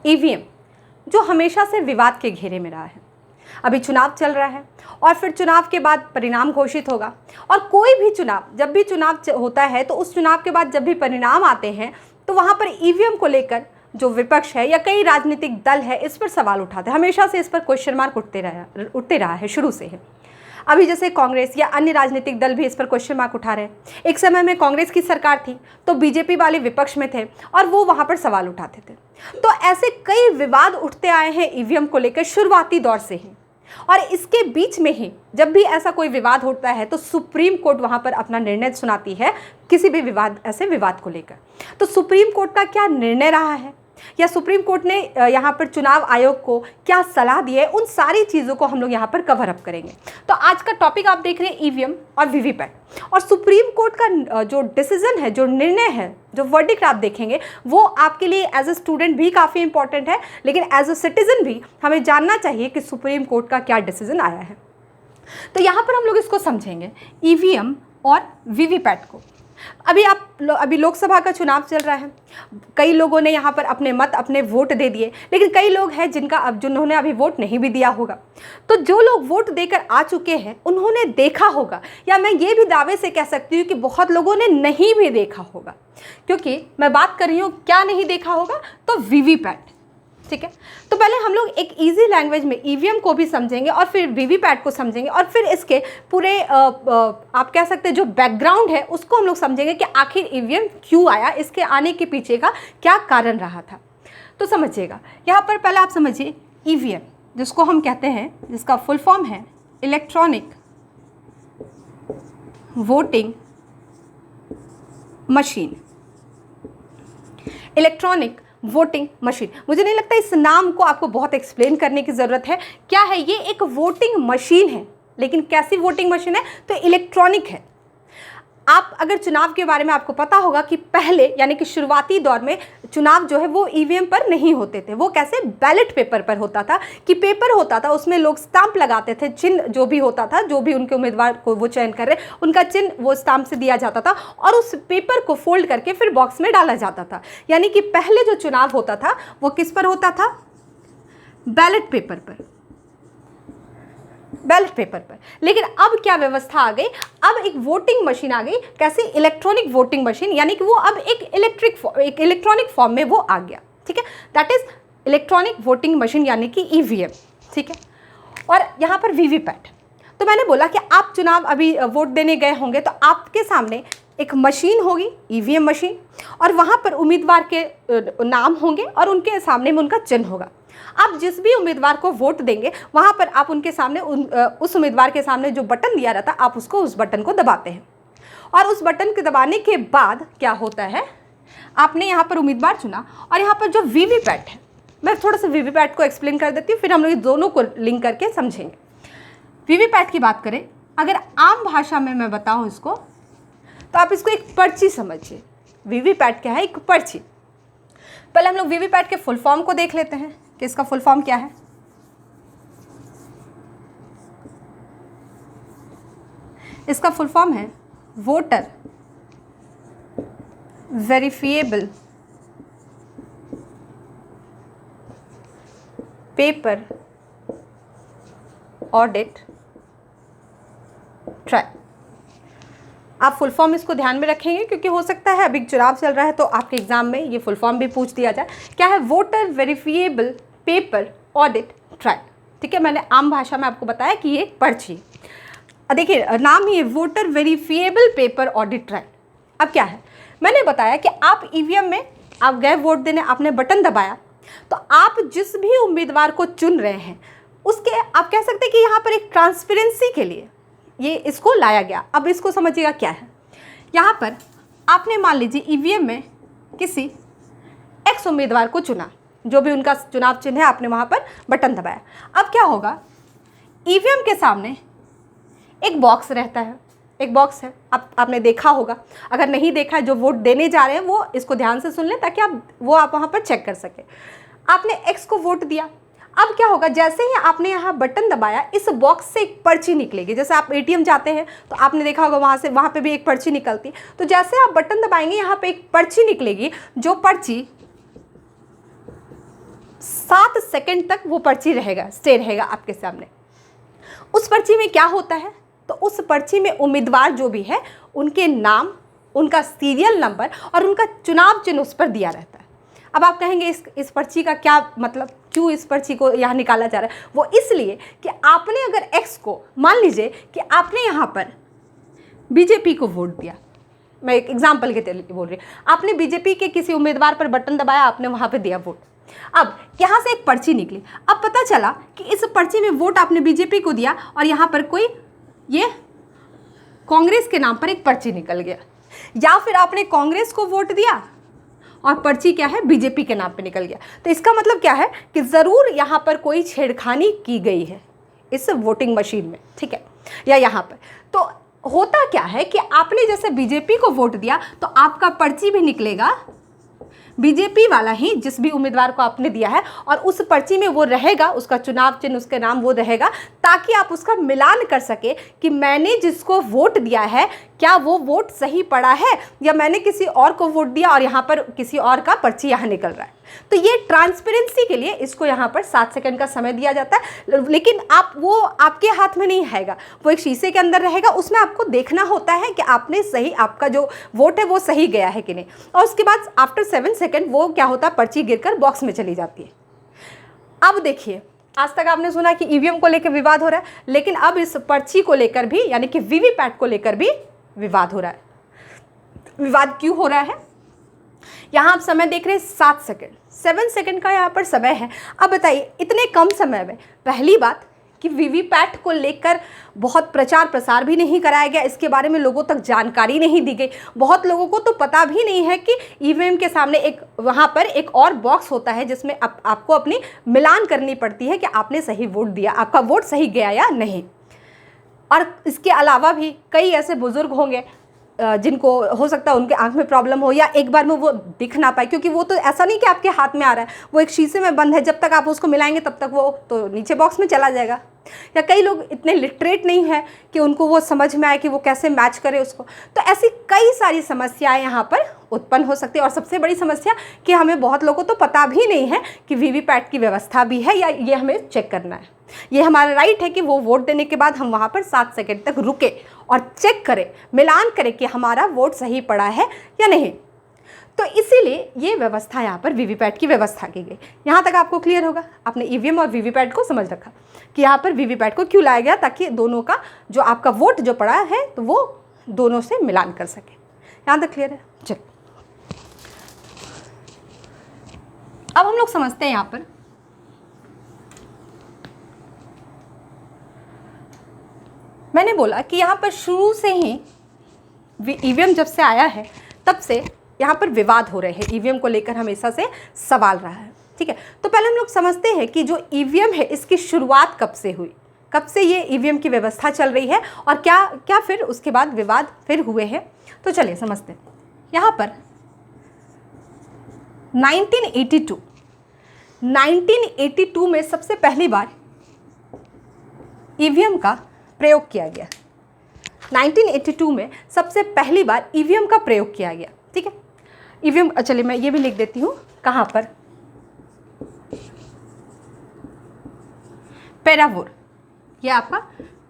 EVM जो हमेशा से विवाद के घेरे में रहा है। अभी चुनाव चल रहा है और फिर चुनाव के बाद परिणाम घोषित होगा, और कोई भी चुनाव, जब भी चुनाव होता है तो उस चुनाव के बाद जब भी परिणाम आते हैं तो वहाँ पर ईवीएम को लेकर जो विपक्ष है या कई राजनीतिक दल है इस पर सवाल उठाते हैं। हमेशा से इस पर क्वेश्चन मार्क उठते रहा है शुरू से ही। अभी जैसे कांग्रेस या अन्य राजनीतिक दल भी इस पर क्वेश्चन मार्क उठा रहे हैं। एक समय में कांग्रेस की सरकार थी तो बीजेपी वाले विपक्ष में थे और वो वहाँ पर सवाल उठाते थे। तो ऐसे कई विवाद उठते आए हैं ईवीएम को लेकर शुरुआती दौर से ही, और इसके बीच में ही जब भी ऐसा कोई विवाद होता है तो सुप्रीम कोर्ट वहाँ पर अपना निर्णय सुनाती है किसी भी ऐसे विवाद को लेकर। तो सुप्रीम कोर्ट का क्या निर्णय रहा है या सुप्रीम कोर्ट ने यहाँ पर चुनाव आयोग को क्या सलाह दी है, उन सारी चीज़ों को हम लोग यहाँ पर कवर अप करेंगे। तो आज का टॉपिक आप देख रहे हैं ईवीएम और वीवीपैट, और सुप्रीम कोर्ट का जो डिसीजन है, जो निर्णय है, जो वर्डिक्ट आप देखेंगे वो आपके लिए एज ए स्टूडेंट भी काफ़ी इंपॉर्टेंट है, लेकिन एज ए सिटीजन भी हमें जानना चाहिए कि सुप्रीम कोर्ट का क्या डिसीजन आया है। तो यहाँ पर हम लोग इसको समझेंगे ईवीएम और वीवीपैट को। अभी लोकसभा का चुनाव चल रहा है, कई लोगों ने यहाँ पर अपने मत, अपने वोट दे दिए, लेकिन कई लोग हैं जिन्होंने अभी वोट नहीं भी दिया होगा। तो जो लोग वोट देकर आ चुके हैं उन्होंने देखा होगा, या मैं ये भी दावे से कह सकती हूँ कि बहुत लोगों ने नहीं भी देखा होगा, क्योंकि मैं बात कर रही हूँ क्या नहीं देखा होगा, तो वीवीपैट। ठीक है, तो पहले हम लोग एक इजी लैंग्वेज में ईवीएम को भी समझेंगे और फिर वीवीपैट को समझेंगे, और फिर इसके पूरे आप कह सकते हैं जो बैकग्राउंड है उसको हम लोग समझेंगे कि आखिर ईवीएम क्यों आया, इसके आने के पीछे का क्या कारण रहा था। तो समझिएगा, यहाँ पर पहले आप समझिए ईवीएम जिसको हम कहते हैं, जिसका फुल फॉर्म है electronic voting machine. Electronic voting machine, मुझे नहीं लगता इस नाम को आपको बहुत एक्सप्लेन करने की ज़रूरत है। क्या है ये? एक वोटिंग मशीन है, लेकिन कैसी वोटिंग मशीन है? तो इलेक्ट्रॉनिक है। आप अगर चुनाव के बारे में आपको पता होगा कि पहले यानी कि शुरुआती दौर में चुनाव जो है वो ईवीएम पर नहीं होते थे, वो कैसे बैलेट पेपर पर होता था कि पेपर होता था, उसमें लोग स्टाम्प लगाते थे, चिन्ह जो भी होता था, जो भी उनके उम्मीदवार को वो चयन कर रहे उनका चिन्ह वो स्टाम्प से दिया जाता था और उस पेपर को फोल्ड करके फिर बॉक्स में डाला जाता था। यानी कि पहले जो चुनाव होता था वो किस पर होता था? बैलेट पेपर पर, बैलेट पेपर पर। लेकिन अब क्या व्यवस्था आ गई? अब एक वोटिंग मशीन आ गई। कैसी? इलेक्ट्रॉनिक वोटिंग मशीन, यानी कि वो अब एक इलेक्ट्रॉनिक फॉर्म में वो आ गया। ठीक है, that is electronic voting machine यानी कि ईवीएम। ठीक है, और यहाँ पर वीवीपैट, तो मैंने बोला कि आप चुनाव अभी वोट देने गए होंगे तो आपके सामने एक मशीन होगी, ईवीएम मशीन, और वहाँ पर उम्मीदवार के नाम होंगे और उनके सामने में उनका चिन्ह होगा। आप जिस भी उम्मीदवार को वोट देंगे वहाँ पर आप उनके सामने उस उम्मीदवार के सामने जो बटन दिया रहता है आप उस बटन को दबाते हैं, और उस बटन के दबाने के बाद क्या होता है? आपने यहाँ पर उम्मीदवार चुना, और यहाँ पर जो वीवीपैट है, मैं थोड़ा सा वीवीपैट को एक्सप्लेन कर देती हूँ, फिर हम लोग दोनों को लिंक करके समझेंगे। वीवीपैट की बात करें, अगर आम भाषा में मैं बताऊँ इसको, तो आप इसको एक पर्ची समझिए। वीवीपैट क्या है? एक पर्ची। पहले हम लोग वीवीपैट के फुल फॉर्म को देख लेते हैं कि इसका फुल फॉर्म क्या है। इसका फुल फॉर्म है voter verifiable paper audit trial. आप फुल फॉर्म इसको ध्यान में रखेंगे क्योंकि हो सकता है अभी चुनाव चल रहा है तो आपके एग्जाम में ये फुल फॉर्म भी पूछ दिया जाए। क्या है? Voter verifiable paper audit trial. ठीक है, मैंने आम भाषा में आपको बताया कि ये पर्ची। देखिए नाम ही है voter verifiable paper audit trial. अब क्या है? मैंने बताया कि आप ईवीएम में आप गए वोट देने, आपने बटन दबाया, तो आप जिस भी उम्मीदवार को चुन रहे हैं उसके आप कह सकते हैं कि यहाँ पर एक ट्रांसपेरेंसी के लिए ये इसको लाया गया। अब इसको समझिएगा क्या है। यहाँ पर आपने मान लीजिए ईवीएम में किसी एक्स उम्मीदवार को चुना, जो भी उनका चुनाव चिन्ह है, आपने वहाँ पर बटन दबाया। अब क्या होगा? ईवीएम के सामने एक बॉक्स रहता है, एक बॉक्स है, आपने देखा होगा। अगर नहीं देखा है, जो वोट देने जा रहे हैं वो इसको ध्यान से सुन लें ताकि आप वहाँ पर चेक कर सकें। आपने एक्स को वोट दिया। अब क्या होगा? जैसे ही आपने यहाँ बटन दबाया, इस बॉक्स से एक पर्ची निकलेगी। जैसे आप एटीएम जाते हैं तो आपने देखा होगा वहाँ पे भी एक पर्ची निकलती। तो जैसे आप बटन दबाएंगे यहाँ पे एक पर्ची निकलेगी, जो पर्ची 7 सेकंड तक वो पर्ची रहेगा, स्टे रहेगा आपके सामने। उस पर्ची में क्या होता है, तो उस पर्ची में उम्मीदवार जो भी है उनके नाम, उनका सीरियल नंबर और उनका चुनाव चिन्ह उस पर दिया रहता है। अब आप कहेंगे इस पर्ची का क्या मतलब, क्यों इस पर्ची को यहाँ निकाला जा रहा है? वो इसलिए कि आपने अगर एक्स को, मान लीजिए कि आपने यहाँ पर बीजेपी को वोट दिया, मैं एक एग्जाम्पल के तरीके बोल रही हूँ, आपने बीजेपी के किसी उम्मीदवार पर बटन दबाया, आपने वहाँ पे दिया वोट। अब यहाँ से एक पर्ची निकली, अब पता चला कि इस पर्ची में वोट आपने बीजेपी को दिया और यहाँ पर कोई ये कांग्रेस के नाम पर एक पर्ची निकल गया, या फिर आपने कांग्रेस को वोट दिया और पर्ची क्या है, बीजेपी के नाम पे निकल गया। तो इसका मतलब क्या है कि ज़रूर यहाँ पर कोई छेड़खानी की गई है इस वोटिंग मशीन में, ठीक है, या यहाँ पर। तो होता क्या है कि आपने जैसे बीजेपी को वोट दिया तो आपका पर्ची भी निकलेगा बीजेपी वाला ही, जिस भी उम्मीदवार को आपने दिया है, और उस पर्ची में वो रहेगा, उसका चुनाव चिन्ह, उसके नाम वो रहेगा, ताकि आप उसका मिलान कर सके कि मैंने जिसको वोट दिया है क्या वो वोट सही पड़ा है, या मैंने किसी और को वोट दिया और यहाँ पर किसी और का पर्ची यहाँ निकल रहा है। तो ये ट्रांसपेरेंसी के लिए इसको यहाँ पर 7 सेकंड का समय दिया जाता है, लेकिन वो आपके हाथ में नहीं आएगा, वो एक शीशे के अंदर रहेगा, उसमें आपको देखना होता है कि आपने सही, आपका जो वोट है वो सही गया है कि नहीं। और उसके बाद आफ्टर 7 सेकंड वो क्या होता है, पर्ची गिरकर बॉक्स में चली जाती है। अब देखिए, आज तक आपने सुना कि ईवीएम को लेकर विवाद हो रहा है, लेकिन अब इस पर्ची को लेकर भी, यानी कि वीवीपैट को लेकर भी विवाद हो रहा है। विवाद क्यों हो रहा है? यहाँ आप समय देख रहे हैं 7 सेकंड, 7 सेकंड का यहाँ पर समय है। अब बताइए, इतने कम समय में, पहली बात कि वीवीपैट को लेकर बहुत प्रचार प्रसार भी नहीं कराया गया, इसके बारे में लोगों तक जानकारी नहीं दी गई। बहुत लोगों को तो पता भी नहीं है कि ईवीएम के सामने एक, वहाँ पर एक और बॉक्स होता है जिसमें आपको अपनी मिलान करनी पड़ती है कि आपने सही वोट दिया, आपका वोट सही गया या नहीं। और इसके अलावा भी कई ऐसे बुजुर्ग होंगे जिनको हो सकता है उनके आंख में प्रॉब्लम हो, या एक बार में वो दिख ना पाए, क्योंकि वो तो ऐसा नहीं कि आपके हाथ में आ रहा है, वो एक शीशे में बंद है, जब तक आप उसको मिलाएंगे तब तक वो तो नीचे बॉक्स में चला जाएगा। या कई लोग इतने लिटरेट नहीं है कि उनको वो समझ में आए कि वो कैसे मैच करे उसको। तो ऐसी कई सारी समस्याएं यहाँ पर उत्पन्न हो सकती है। और सबसे बड़ी समस्या कि हमें बहुत लोगों को तो पता भी नहीं है कि वीवीपैट की व्यवस्था भी है, या ये हमें चेक करना है। ये हमारा राइट है कि वो वोट देने के बाद हम वहाँ पर 7 सेकंड तक रुके और चेक करें, मिलान करें कि हमारा वोट सही पड़ा है या नहीं। तो इसीलिए ये व्यवस्था यहाँ पर वीवीपैट की व्यवस्था की गई। यहाँ तक आपको क्लियर होगा, आपने ईवीएम और वीवीपैट को समझ रखा कि यहाँ पर वीवीपैट को क्यों लाया गया, ताकि दोनों का जो आपका वोट जो पड़ा है तो वो दोनों से मिलान कर सके। यहाँ तक क्लियर है? चलिए अब हम लोग समझते हैं यहाँ पर मैंने बोला कि यहाँ पर शुरू से ही ईवीएम जब से आया है तब से यहाँ पर विवाद हो रहे हैं, ईवीएम को लेकर हमेशा से सवाल रहा है, ठीक है। तो पहले हम लोग समझते हैं कि जो ईवीएम है इसकी शुरुआत कब से हुई, कब से ये ईवीएम की व्यवस्था चल रही है, और क्या क्या फिर उसके बाद विवाद फिर हुए हैं। तो चलिए समझते हैं। यहाँ पर 1982 में सबसे पहली बार ईवीएम का प्रयोग किया गया। 1982 में सबसे पहली बार ईवीएम का प्रयोग किया गया, ठीक है। ईवीएम, चलिए मैं ये भी लिख देती हूँ, कहाँ पर, पेरावूर, ये आपका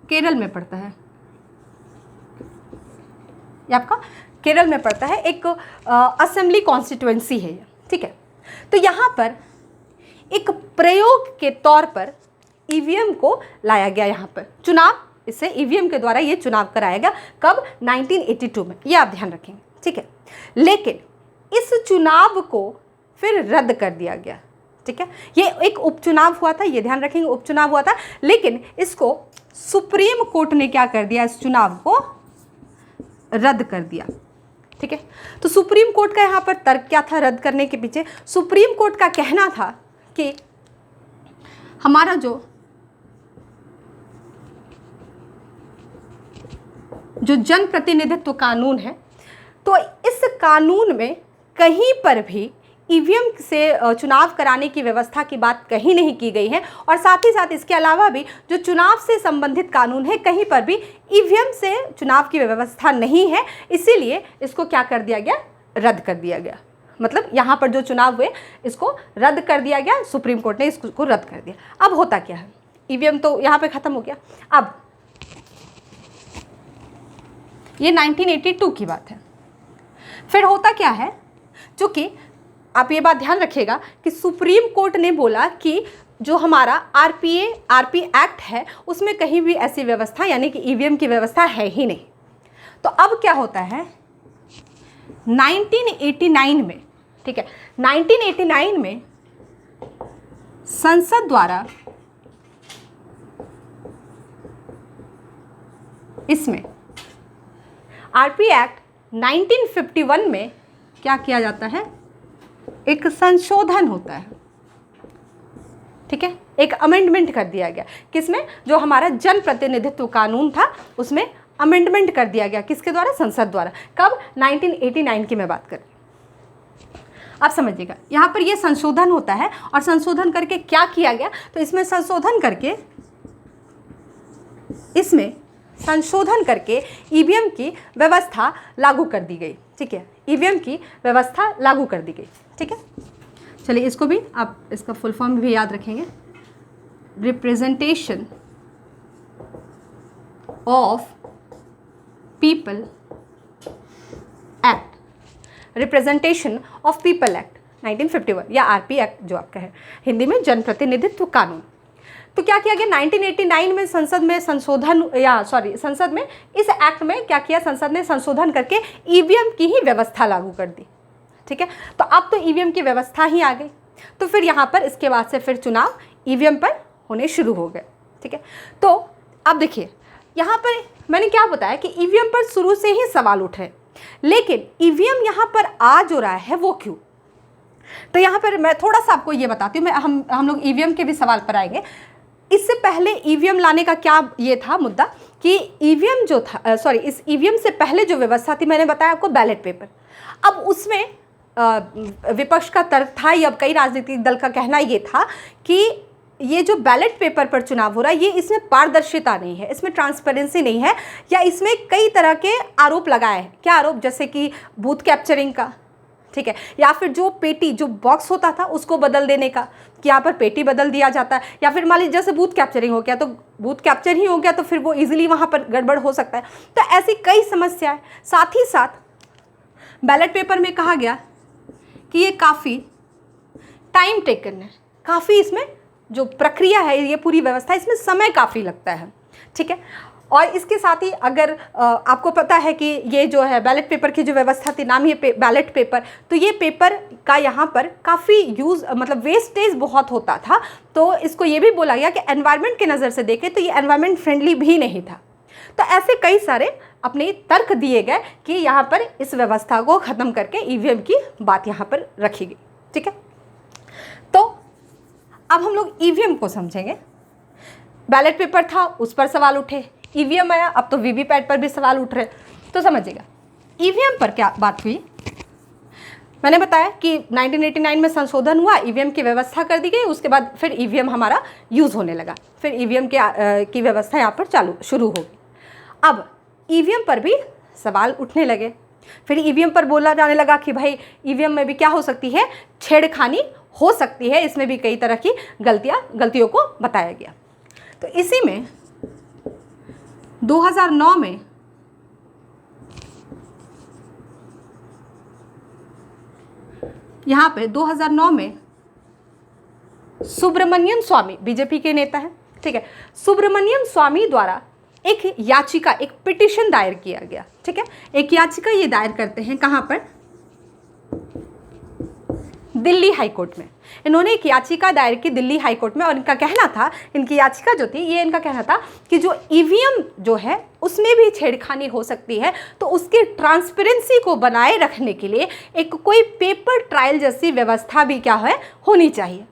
केरल में पड़ता है, ये आपका केरल में पड़ता है, एक असेंबली कॉन्स्टिट्यूएंसी है, ठीक है। तो यहाँ पर एक प्रयोग के तौर पर ईवीएम को लाया गया, यहाँ पर चुनाव, इससे ईवीएम के द्वारा ये चुनाव कराया गया। कब? 1982 में, ये आप ध्यान रखेंगे, ठीक है। लेकिन इस चुनाव को फिर रद्द कर दिया गया, ठीक है। ये एक उपचुनाव हुआ था, ये ध्यान रखेंगे, उपचुनाव हुआ था, लेकिन इसको सुप्रीम कोर्ट ने क्या कर दिया, इस चुनाव को रद्द कर दिया, ठीक है। तो सुप्रीम कोर्ट का यहाँ पर तर्क क्या था रद्द करने के पीछे? सुप्रीम कोर्ट का कहना था कि हमारा जो जन प्रतिनिधित्व कानून है, तो इस कानून में कहीं पर भी ईवीएम से चुनाव कराने की व्यवस्था की बात कहीं नहीं की गई है, और साथ ही साथ इसके अलावा भी जो चुनाव से संबंधित कानून है, कहीं पर भी ईवीएम से चुनाव की व्यवस्था नहीं है। इसीलिए इसको क्या कर दिया गया, रद्द कर दिया गया। मतलब यहाँ पर जो चुनाव हुए इसको रद्द कर दिया गया, सुप्रीम कोर्ट ने इसको रद्द कर दिया। अब होता क्या है, ईवीएम तो यहाँ पे ख़त्म हो गया। अब ये 1982 की बात है। फिर होता क्या है, चूँकि आप ये बात ध्यान रखिएगा कि सुप्रीम कोर्ट ने बोला कि जो हमारा आरपी एक्ट है उसमें कहीं भी ऐसी व्यवस्था यानी कि ईवीएम की व्यवस्था है ही नहीं। तो अब क्या होता है 1989 में, ठीक है, 1989 में संसद द्वारा इसमें आरपी एक्ट 1951 में क्या किया जाता है, एक संशोधन होता है, ठीक है, एक अमेंडमेंट कर दिया गया। किसमें, जो हमारा जन प्रतिनिधित्व कानून था उसमें अमेंडमेंट कर दिया गया। किसके द्वारा, संसद द्वारा। कब, 1989 की मैं बात कर रही हूँ। आप समझिएगा यहाँ पर ये संशोधन होता है, और संशोधन करके क्या किया गया, तो इसमें संशोधन करके ईवीएम की व्यवस्था लागू कर दी गई, ठीक है, ईवीएम की व्यवस्था लागू कर दी गई, ठीक है। चलिए इसको भी आप इसका फुल फॉर्म भी याद रखेंगे, representation of people act, representation of people act 1951 या आरपी एक्ट जो आपका है, हिंदी में जन प्रतिनिधित्व कानून। तो क्या किया गया 1989 में संसद में इस एक्ट में क्या किया, संसद ने संशोधन करके ईवीएम की ही व्यवस्था लागू कर दी, ठीक है। तो अब तो ईवीएम की व्यवस्था ही आ गई, तो फिर यहाँ पर इसके बाद से फिर चुनाव ईवीएम पर होने शुरू हो गए, ठीक है। तो अब देखिए यहाँ पर मैंने क्या बताया कि ईवीएम पर शुरू से ही सवाल उठ रहे, लेकिन ईवीएम यहाँ पर आ जो रहा है वो क्यों। तो यहाँ पर मैं थोड़ा सा आपको ये बताती हूँ, हम लोग ईवीएम के भी सवाल पर आएंगे। इससे पहले ईवीएम लाने का क्या ये था मुद्दा कि ईवीएम जो था, इस ईवीएम से पहले जो व्यवस्था थी, मैंने बताया आपको बैलेट पेपर। अब उसमें विपक्ष का तर्क था या कई राजनीतिक दल का कहना ये था कि ये जो बैलेट पेपर पर चुनाव हो रहा है ये इसमें पारदर्शिता नहीं है, इसमें ट्रांसपेरेंसी नहीं है, या इसमें कई तरह के आरोप लगाए हैं। क्या आरोप, जैसे कि बूथ कैप्चरिंग का, ठीक है, या फिर जो पेटी जो बॉक्स होता था उसको बदल देने का, कि यहाँ पर पेटी बदल दिया जाता है, या फिर मान लीजिए जैसे बूथ कैप्चरिंग हो गया तो बूथ कैप्चर ही हो गया तो फिर वो इजीली वहाँ पर गड़बड़ हो सकता है। तो ऐसी कई समस्याएं। साथ ही साथ बैलेट पेपर में कहा गया कि ये काफ़ी टाइम टेकन है, काफ़ी इसमें जो प्रक्रिया है, ये पूरी व्यवस्था, इसमें समय काफ़ी लगता है, ठीक है। और इसके साथ ही अगर आपको पता है कि ये जो है बैलेट पेपर की जो व्यवस्था थी, नाम ये बैलेट पेपर, तो ये पेपर का यहाँ पर काफ़ी यूज़ मतलब वेस्टेज बहुत होता था। तो इसको ये भी बोला गया कि एनवायरनमेंट की नज़र से देखें तो ये एनवायरनमेंट फ्रेंडली भी नहीं था। तो ऐसे कई सारे अपने तर्क दिए गए कि यहाँ पर इस व्यवस्था को ख़त्म करके ईवीएम की बात यहाँ पर रखी गई, ठीक है। तो अब हम लोग ईवीएम को समझेंगे। बैलेट पेपर था, उस पर सवाल उठे, ईवीएम आया, अब तो वीवीपैट पर भी सवाल उठ रहे। तो समझिएगा ईवीएम पर क्या बात हुई। मैंने बताया कि 1989 में संशोधन हुआ, ईवीएम की व्यवस्था कर दी गई, उसके बाद फिर ईवीएम हमारा यूज़ होने लगा, फिर ईवीएम की व्यवस्था यहाँ पर शुरू हो गई। अब ईवीएम पर भी सवाल उठने लगे, फिर ईवीएम पर बोला जाने लगा कि भाई ईवीएम में भी क्या हो सकती है, छेड़खानी हो सकती है, इसमें भी कई तरह की गलतियों को बताया गया। तो इसी में 2009 में यहाँ पे 2009 में सुब्रमण्यम स्वामी, बीजेपी के नेता है, ठीक है, सुब्रमण्यम स्वामी द्वारा एक याचिका, एक पिटीशन दायर किया गया, ठीक है। एक याचिका ये दायर करते हैं कहाँ पर, दिल्ली हाई कोर्ट में। इन्होंने एक याचिका दायर की दिल्ली हाई कोर्ट में, और इनका कहना था, इनकी याचिका जो थी ये इनका कहना था कि जो ईवीएम जो है उसमें भी छेड़खानी हो सकती है, तो उसकी ट्रांसपेरेंसी को बनाए रखने के लिए एक कोई पेपर ट्रायल जैसी व्यवस्था भी क्या है, होनी चाहिए।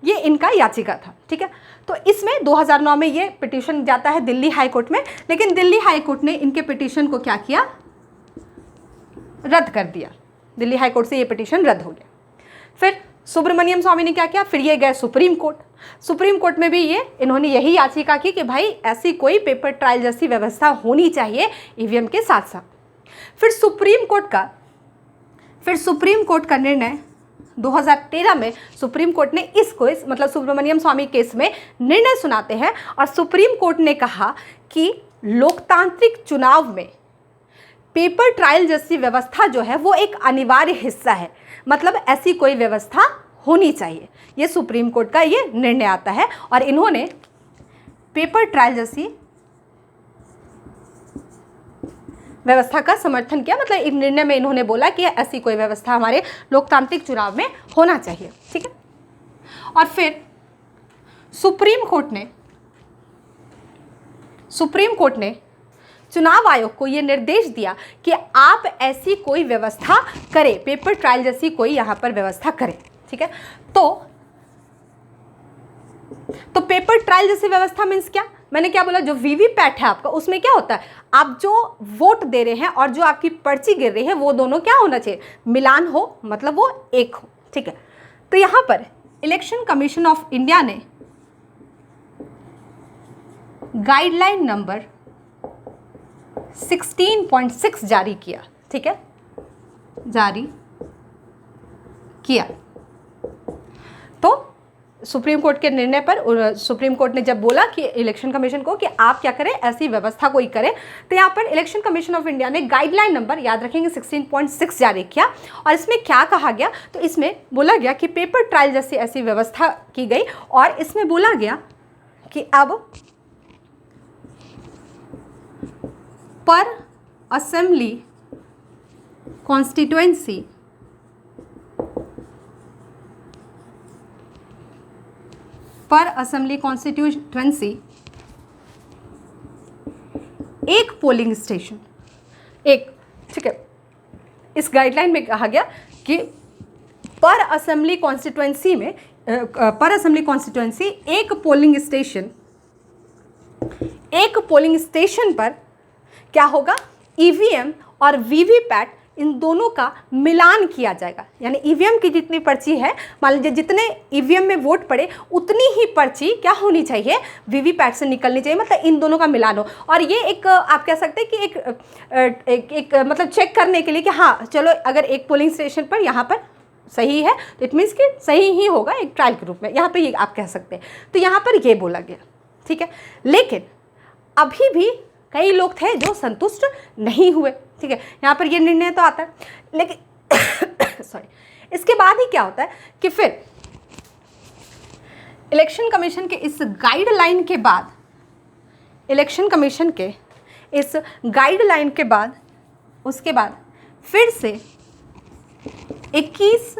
ये इनका याचिका था, ठीक है। तो इसमें 2009 में ये पिटीशन जाता है दिल्ली हाई कोर्ट में, लेकिन दिल्ली हाई कोर्ट ने इनके पिटीशन को क्या किया, रद्द कर दिया। दिल्ली हाई कोर्ट से ये पिटीशन रद्द हो गया। फिर सुब्रमण्यम स्वामी ने क्या किया, फिर ये गए सुप्रीम कोर्ट। सुप्रीम कोर्ट में भी इन्होंने यही याचिका की कि भाई ऐसी कोई पेपर ट्रायल जैसी व्यवस्था होनी चाहिए ईवीएम के साथ साथ। फिर सुप्रीम कोर्ट का फिर सुप्रीम कोर्ट का निर्णय 2013 में सुप्रीम कोर्ट ने इसको मतलब सुब्रमण्यम स्वामी केस में निर्णय सुनाते हैं और सुप्रीम कोर्ट ने कहा कि लोकतांत्रिक चुनाव में पेपर ट्रायल जैसी व्यवस्था जो है वो एक अनिवार्य हिस्सा है, मतलब ऐसी कोई व्यवस्था होनी चाहिए। ये सुप्रीम कोर्ट का ये निर्णय आता है और इन्होंने पेपर ट्रायल जैसी व्यवस्था का समर्थन किया, मतलब एक निर्णय में इन्होंने बोला कि ऐसी कोई व्यवस्था हमारे लोकतांत्रिक चुनाव में होना चाहिए, ठीक है। और फिर सुप्रीम कोर्ट ने चुनाव आयोग को ये निर्देश दिया कि आप ऐसी कोई व्यवस्था करें, पेपर ट्रायल जैसी कोई यहाँ पर व्यवस्था करें, ठीक है। तो पेपर ट्रायल जैसी व्यवस्था मीन्स क्या, मैंने क्या बोला, जो वीवीपैट है आपका उसमें क्या होता है, आप जो वोट दे रहे हैं और जो आपकी पर्ची गिर रही है वो दोनों क्या होना चाहिए, मिलान हो, मतलब वो एक हो, ठीक है। तो यहाँ पर इलेक्शन कमीशन ऑफ इंडिया ने गाइडलाइन नंबर 16.6 जारी किया, ठीक है, जारी किया। तो सुप्रीम कोर्ट के निर्णय पर सुप्रीम कोर्ट ने जब बोला कि इलेक्शन कमीशन को कि आप क्या करें, ऐसी व्यवस्था कोई करे, तो यहाँ पर इलेक्शन कमीशन ऑफ इंडिया ने गाइडलाइन नंबर, याद रखेंगे, 16.6 जारी किया। और इसमें क्या कहा गया, तो इसमें बोला गया कि पेपर ट्रायल जैसी ऐसी व्यवस्था की गई और इसमें बोला गया कि अब पर असेंबली कॉन्स्टिट्यूएंसी एक पोलिंग स्टेशन, एक, ठीक है, इस गाइडलाइन में कहा गया कि पर असेंबली कॉन्स्टिट्यूएंसी एक पोलिंग स्टेशन पर क्या होगा, ईवीएम और वीवीपैट इन दोनों का मिलान किया जाएगा। यानी ईवीएम की जितनी पर्ची है, मान लीजिए जितने ईवीएम में वोट पड़े उतनी ही पर्ची क्या होनी चाहिए, वीवीपैट से निकलनी चाहिए, मतलब इन दोनों का मिलान हो। और ये एक आप कह सकते हैं कि एक मतलब चेक करने के लिए कि हाँ चलो, अगर एक पोलिंग स्टेशन पर यहाँ पर सही है तो इट मीन्स कि सही ही होगा, एक ट्रायल के रूप में यहाँ पर ये आप कह सकते हैं। तो यहाँ पर ये बोला गया, ठीक है। लेकिन अभी भी कई लोग थे जो संतुष्ट नहीं हुए, ठीक है, यहाँ पर ये निर्णय तो आता है। लेकिन सॉरी, इसके बाद ही क्या होता है कि फिर इलेक्शन कमीशन के इस गाइडलाइन के बाद, उसके बाद फिर से 21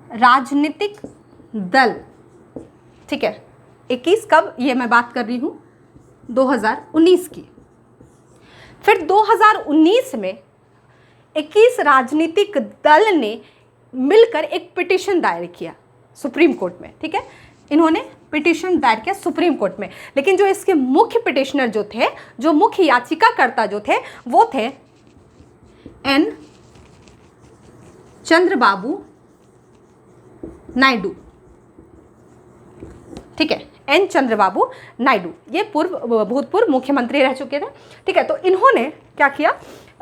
राजनीतिक दल, ठीक है, 21 कब, ये मैं बात कर रही हूँ 2019 की। फिर 2019 में 21 राजनीतिक दल ने मिलकर एक पिटीशन दायर किया सुप्रीम कोर्ट में, ठीक है, इन्होंने पिटीशन दायर किया सुप्रीम कोर्ट में। लेकिन जो इसके मुख्य पिटिशनर जो थे, जो मुख्य याचिकाकर्ता जो थे, वो थे एन चंद्रबाबू नायडू, ठीक है, एन चंद्रबाबू नायडू, ये भूतपूर्व मुख्यमंत्री रह चुके थे, ठीक है। तो इन्होंने क्या किया,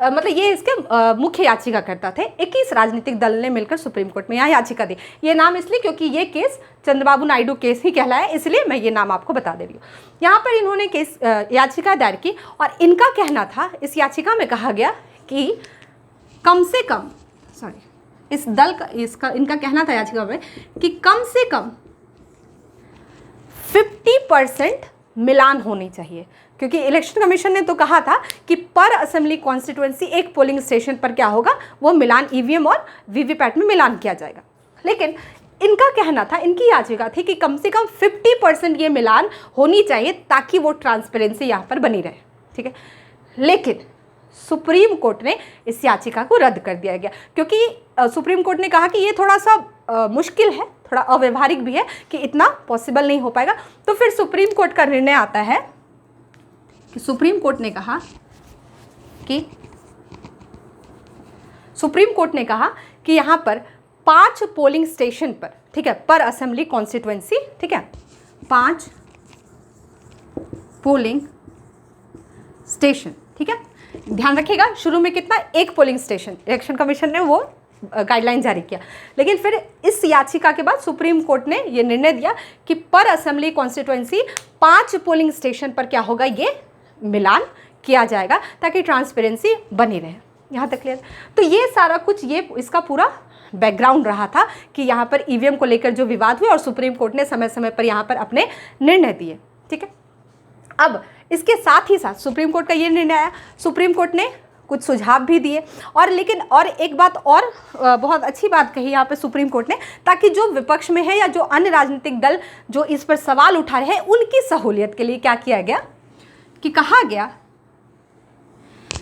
मतलब ये इसके मुख्य याचिकाकर्ता थे। 21 राजनीतिक दल ने मिलकर सुप्रीम कोर्ट में यहाँ याचिका दी। ये नाम इसलिए क्योंकि ये केस चंद्रबाबू नायडू केस ही कहलाया, इसलिए मैं ये नाम आपको बता दे रही हूँ। यहाँ पर इन्होंने केस याचिका दायर की और इनका कहना था, इस याचिका में कहा गया कि कम से कम, सॉरी, इस दल का इनका कहना था याचिका में कि कम से कम 50% मिलान होनी चाहिए, क्योंकि इलेक्शन कमीशन ने तो कहा था कि पर असेंबली कॉन्स्टिट्यूएंसी एक पोलिंग स्टेशन पर क्या होगा, वो मिलान ईवीएम और वीवीपैट में मिलान किया जाएगा। लेकिन इनका कहना था, इनकी याचिका थी कि कम से कम 50% ये मिलान होनी चाहिए ताकि वो ट्रांसपेरेंसी यहाँ पर बनी रहे, ठीक है। लेकिन सुप्रीम कोर्ट ने इस याचिका को रद्द कर दिया गया, क्योंकि सुप्रीम कोर्ट ने कहा कि ये थोड़ा सा मुश्किल है, थोड़ा अव्यवहारिक भी है, कि इतना पॉसिबल नहीं हो पाएगा। तो फिर सुप्रीम कोर्ट का निर्णय आता है कि सुप्रीम कोर्ट ने कहा कि यहाँ पर 5 पोलिंग स्टेशन पर, ठीक है, पर असेंबली कॉन्स्टिट्यूएंसी, ठीक है, 5 पोलिंग स्टेशन, ठीक है, ध्यान रखिएगा, शुरू में कितना, एक पोलिंग स्टेशन, इलेक्शन कमीशन ने वो गाइडलाइन जारी किया, लेकिन फिर इस याचिका के बाद सुप्रीम कोर्ट ने ये निर्णय दिया कि पर असेंबली कॉन्स्टिट्यूएंसी 5 पोलिंग स्टेशन पर क्या होगा, ये मिलान किया जाएगा ताकि ट्रांसपेरेंसी बनी रहे। यहाँ तक क्लियर। तो ये सारा कुछ, ये इसका पूरा बैकग्राउंड रहा था कि यहाँ पर ईवीएम को लेकर जो विवाद हुए और सुप्रीम कोर्ट ने समय समय पर यहाँ पर अपने निर्णय दिए। ठीक है, अब इसके साथ ही साथ सुप्रीम कोर्ट का ये निर्णय आया, सुप्रीम कोर्ट ने कुछ सुझाव भी दिए, और लेकिन और एक बात और बहुत अच्छी बात कही यहाँ पे सुप्रीम कोर्ट ने, ताकि जो विपक्ष में है या जो अन्य राजनीतिक दल जो इस पर सवाल उठा रहे हैं उनकी सहूलियत के लिए क्या किया गया कि कहा गया,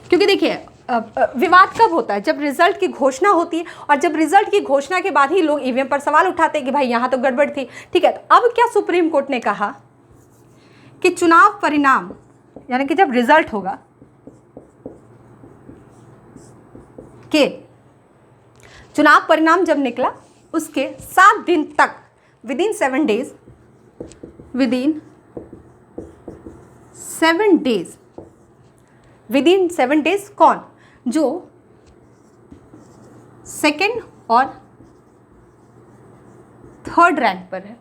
क्योंकि देखिए विवाद कब होता है, जब रिजल्ट की घोषणा होती है, और जब रिजल्ट की घोषणा के बाद ही लोग ईवीएम पर सवाल उठाते हैं कि भाई यहाँ तो गड़बड़ थी। ठीक है, तो अब क्या सुप्रीम कोर्ट ने कहा कि चुनाव परिणाम, यानी कि जब रिजल्ट होगा कि चुनाव परिणाम जब निकला उसके 7 दिन तक, विदिन 7 डेज कौन, जो सेकंड और थर्ड रैंक पर है,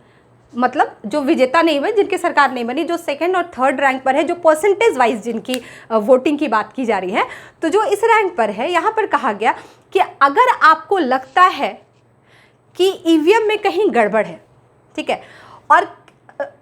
मतलब जो विजेता नहीं हुए, जिनकी सरकार नहीं बनी, जो सेकंड और थर्ड रैंक पर है, जो परसेंटेज वाइज जिनकी वोटिंग की बात की जा रही है, तो जो इस रैंक पर है, यहाँ पर कहा गया कि अगर आपको लगता है कि ईवीएम में कहीं गड़बड़ है, ठीक है, और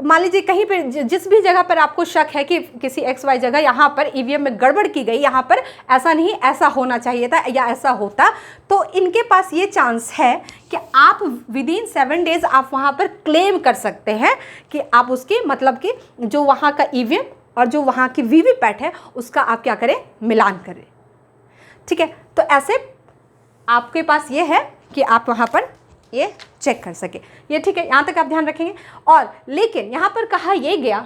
मान लीजिए कहीं पर जिस भी जगह पर आपको शक है कि किसी XY जगह यहाँ पर ईवीएम में गड़बड़ की गई, यहाँ पर ऐसा नहीं, ऐसा होना चाहिए था या ऐसा होता, तो इनके पास ये चांस है कि आप विदिन 7 डेज आप वहाँ पर क्लेम कर सकते हैं कि आप उसकी, मतलब कि जो वहाँ का ईवीएम और जो वहाँ की वीवीपैट है उसका आप क्या करें, मिलान करें। ठीक है, तो ऐसे आपके पास ये है कि आप वहाँ पर ये चेक कर सके, ये ठीक है, यहाँ तक आप ध्यान रखेंगे। और लेकिन यहाँ पर कहा यह गया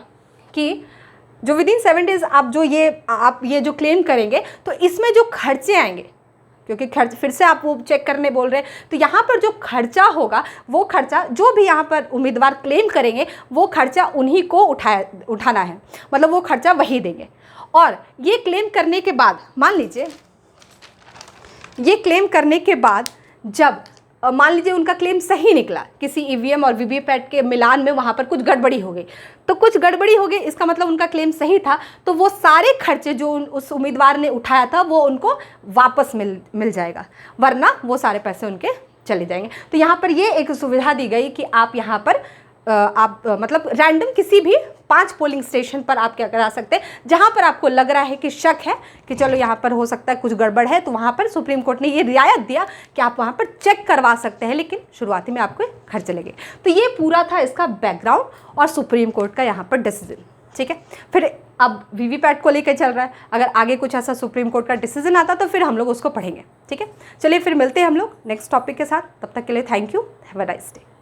कि जो विदिन 7 डेज आप ये जो क्लेम करेंगे, तो इसमें जो खर्चे आएंगे, क्योंकि खर्च फिर से आप वो चेक करने बोल रहे हैं, तो यहाँ पर जो खर्चा होगा, वो खर्चा जो भी यहाँ पर उम्मीदवार क्लेम करेंगे वो खर्चा उन्हीं को उठाना है, मतलब वो खर्चा वही देंगे। और ये क्लेम करने के बाद, मान लीजिए ये क्लेम करने के बाद जब मान लीजिए उनका क्लेम सही निकला, किसी ईवीएम और वीवीपैट के मिलान में वहाँ पर कुछ गड़बड़ी हो गई, तो कुछ गड़बड़ी हो गई इसका मतलब उनका क्लेम सही था, तो वो सारे खर्चे जो उस उम्मीदवार ने उठाया था वो उनको वापस मिल जाएगा, वरना वो सारे पैसे उनके चले जाएंगे। तो यहाँ पर ये एक सुविधा दी गई कि आप यहाँ पर मतलब रैंडम किसी भी 5 पोलिंग स्टेशन पर आप क्या करा सकते हैं, जहाँ पर आपको लग रहा है कि शक है कि चलो यहाँ पर हो सकता है कुछ गड़बड़ है, तो वहाँ पर सुप्रीम कोर्ट ने ये रियायत दिया कि आप वहाँ पर चेक करवा सकते हैं, लेकिन शुरुआती में आपको खर्च लगे। तो ये पूरा था इसका बैकग्राउंड और सुप्रीम कोर्ट का यहाँ पर डिसीजन। ठीक है, फिर अब वीवीपैट को लेकर चल रहा है, अगर आगे कुछ ऐसा सुप्रीम कोर्ट का डिसीजन आता तो फिर हम लोग उसको पढ़ेंगे। ठीक है, चलिए फिर मिलते हैं हम लोग नेक्स्ट टॉपिक के साथ, तब तक के लिए thank you, have a nice day.